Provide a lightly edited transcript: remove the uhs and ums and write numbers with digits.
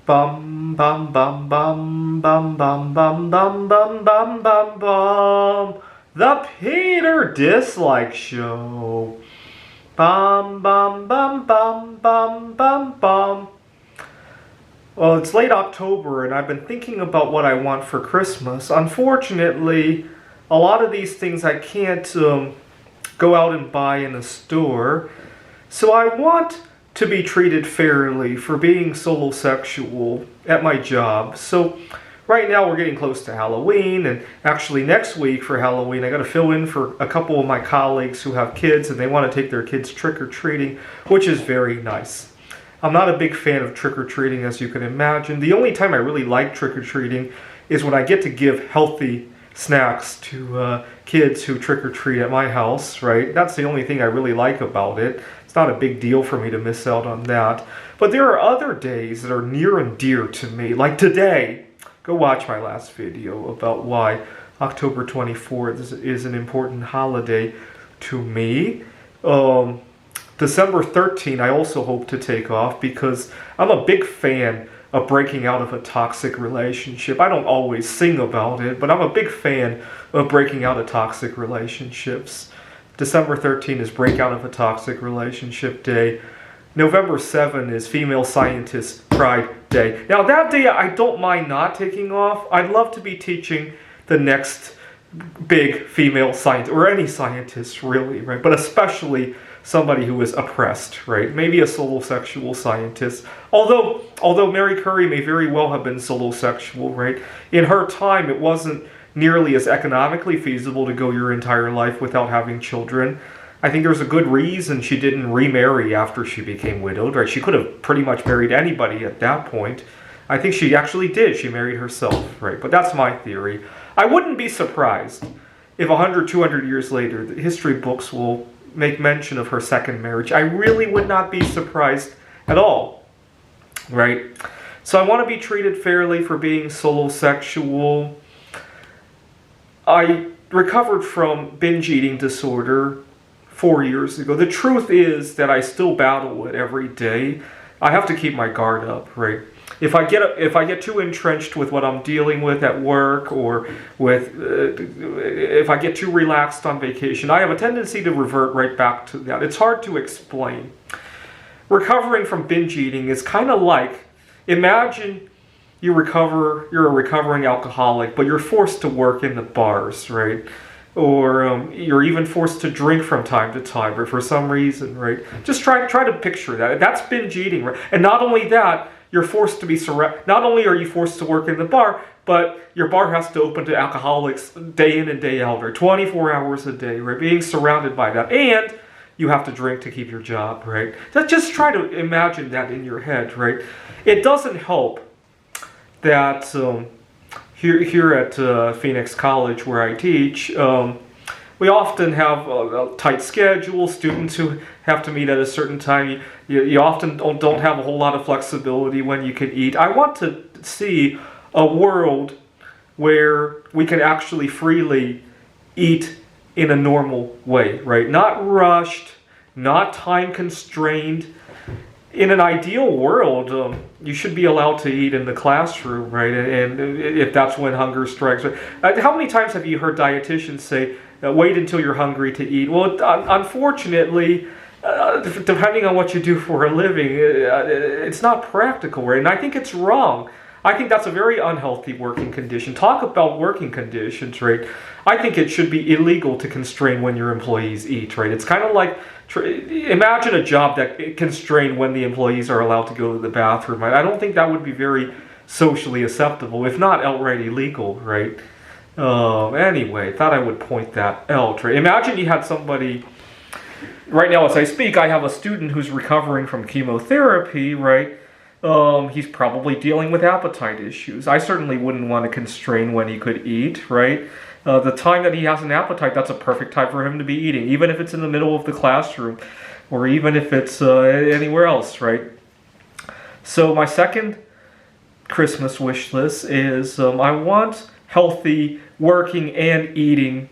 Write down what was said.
Bum bum bum bum bum bum bum bum bum bum bum bum. The Peter Dislike Show. Bum bum bum bum bum bum bum. Well, it's late October and I've been thinking about what I want for Christmas. Unfortunately, a lot of these things I can't go out and buy in a store. So I want to be treated fairly for being solosexual at my job. So right now we're getting close to Halloween, and actually next week for Halloween I got to fill in for a couple of my colleagues who have kids and they want to take their kids trick-or-treating, which is very nice. I'm not a big fan of trick-or-treating, as you can imagine. The only time I really like trick-or-treating is when I get to give healthy snacks to kids who trick-or-treat at my house, right? That's the only thing I really like about it. It's not a big deal for me to miss out on that. But there are other days that are near and dear to me, like today. Go watch my last video about why October 24th is an important holiday to me. December 13th I also hope to take off because I'm a big fan of breaking out of a toxic relationship. I don't always sing about it, but I'm a big fan of breaking out of toxic relationships. December 13th is Break Out of a Toxic Relationship Day. November 7th is Female Scientist Pride Day. Now that day I don't mind not taking off. I'd love to be teaching the next big female scientist, or any scientist really, right? But especially somebody who is oppressed, right? Maybe a solosexual scientist. Although Mary Curie may very well have been solosexual, right? In her time, it wasn't nearly as economically feasible to go your entire life without having children. I think there's a good reason she didn't remarry after she became widowed, right? She could have pretty much married anybody at that point. I think she actually did. She married herself, right? But that's my theory. I wouldn't be surprised if 100, 200 years later, the history books will make mention of her second marriage. I really would not be surprised at all, right? So I want to be treated fairly for being solosexual. I recovered from binge eating disorder 4 years ago. The truth is that I still battle it every day. I have to keep my guard up, right? If I get too entrenched with what I'm dealing with at work, or with if I get too relaxed on vacation, I have a tendency to revert right back to that. It's hard to explain. Recovering from binge eating is kind of like, imagine you're a recovering alcoholic, but you're forced to work in the bars, right? Or you're even forced to drink from time to time, or for some reason, right? Just try to picture that. That's binge eating, right? And not only that, you're forced to be not only are you forced to work in the bar, but your bar has to open to alcoholics day in and day out, right? 24 hours a day, right? Being surrounded by that. And you have to drink to keep your job, right? Just try to imagine that in your head, right? It doesn't help that here at Phoenix College, where I teach, we often have a tight schedule, students who have to meet at a certain time. You often don't have a whole lot of flexibility when you can eat. I want to see a world where we can actually freely eat in a normal way, right? Not rushed, not time constrained. In an ideal world, you should be allowed to eat in the classroom, right? And if that's when hunger strikes. How many times have you heard dietitians say, wait until you're hungry to eat? Well, unfortunately, depending on what you do for a living, it's not practical, right? And I think it's wrong. I think that's a very unhealthy working condition. Talk about working conditions, right? I think it should be illegal to constrain when your employees eat, right? It's kind of like, imagine a job that constrain when the employees are allowed to go to the bathroom. I don't think that would be very socially acceptable, if not outright illegal, right? Anyway, thought I would point that out, right? Imagine you had somebody, right now as I speak, I have a student who's recovering from chemotherapy, right? He's probably dealing with appetite issues. I certainly wouldn't want to constrain when he could eat, right? The time that he has an appetite, that's a perfect time for him to be eating, even if it's in the middle of the classroom, or even if it's anywhere else, right? So my second Christmas wish list is I want healthy working and eating